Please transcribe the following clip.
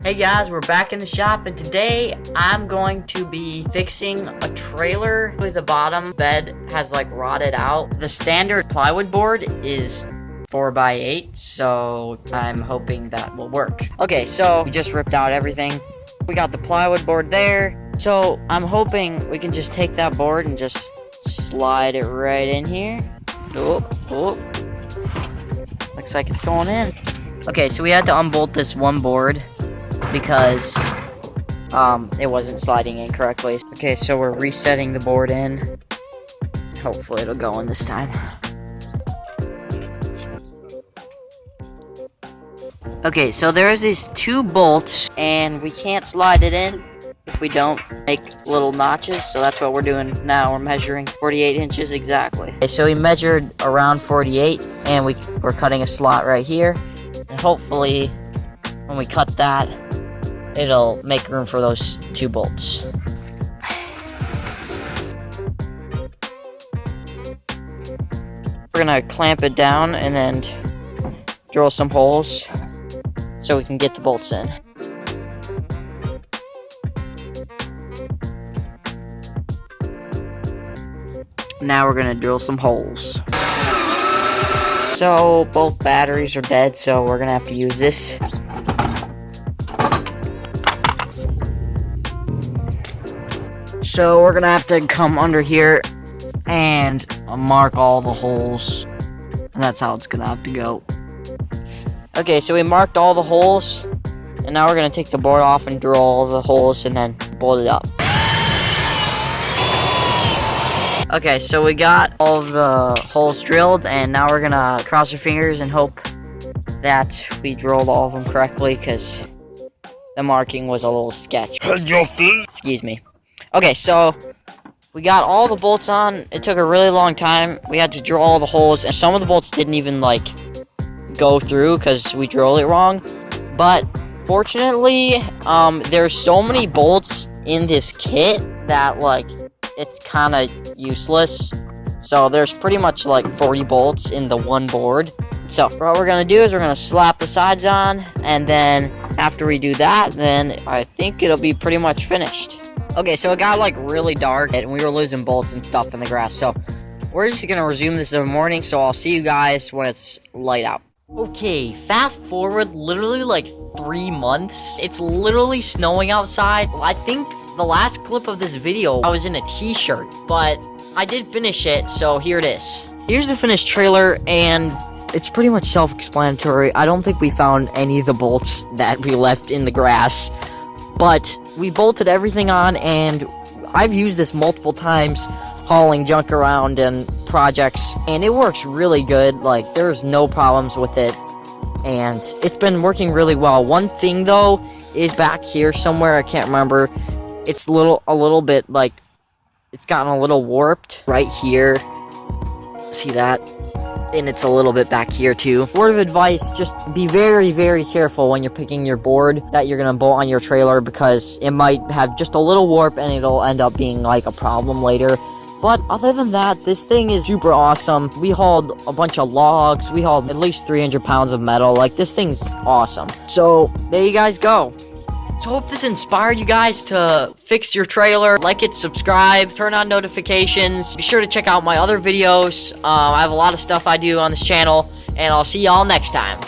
Hey guys, we're back in the shop, and today I'm going to be fixing a trailer. The bottom bed has like rotted out. The standard plywood board is 4x8, so I'm hoping that will work. Okay, so we just ripped out everything. We got the plywood board there, so I'm hoping we can just take that board and just slide it right in here. Oh, looks like it's going in. Okay, so we had to unbolt this one board because it wasn't sliding in correctly. Okay, so we're resetting the board in. Hopefully it'll go in this time. Okay, so there's these two bolts, and we can't slide it in if we don't make little notches, so that's what we're doing now. We're measuring 48 inches exactly. Okay, so we measured around 48, and we're cutting a slot right here, and hopefully when we cut that, it'll make room for those two bolts. We're gonna clamp it down and then drill some holes so we can get the bolts in. Now we're gonna drill some holes. So both batteries are dead, so we're gonna have to use this. So we're gonna have to come under here and mark all the holes, and that's how it's gonna have to go. Okay, so we marked all the holes, and now we're gonna take the board off and drill all the holes and then bolt it up. Okay, so we got all of the holes drilled, and now we're gonna cross our fingers and hope that we drilled all of them correctly, because the marking was a little sketch. Excuse me. Okay, so we got all the bolts on. It took a really long time. We had to drill all the holes, and some of the bolts didn't even like go through because we drilled it wrong. But fortunately, there's so many bolts in this kit that like it's kind of useless. So there's pretty much like 40 bolts in the one board. So what we're gonna do is we're gonna slap the sides on, and then after we do that, then I think it'll be pretty much finished. Okay, so it got like really dark and we were losing bolts and stuff in the grass, so we're just gonna resume this in the morning, so I'll see you guys when it's light out. Okay, fast forward literally like 3 months. It's literally snowing outside. I think the last clip of this video I was in a t-shirt, but I did finish it, so here it is. Here's the finished trailer, and it's pretty much self-explanatory. I don't think we found any of the bolts that we left in the grass, but we bolted everything on, and I've used this multiple times hauling junk around and projects, and it works really good. Like, there's no problems with it, and it's been working really well. One thing though is back here somewhere, I can't remember, it's a little bit like it's gotten a little warped right here. See that? And it's a little bit back here too. Word of advice, just be very, very careful when you're picking your board that you're gonna bolt on your trailer, because it might have just a little warp and it'll end up being like a problem later. But other than that, this thing is super awesome. We hauled a bunch of logs. We hauled at least 300 pounds of metal. Like, this thing's awesome. So there you guys go. So hope this inspired you guys to fix your trailer. Like it, subscribe, turn on notifications. Be sure to check out my other videos. I have a lot of stuff I do on this channel, and I'll see y'all next time.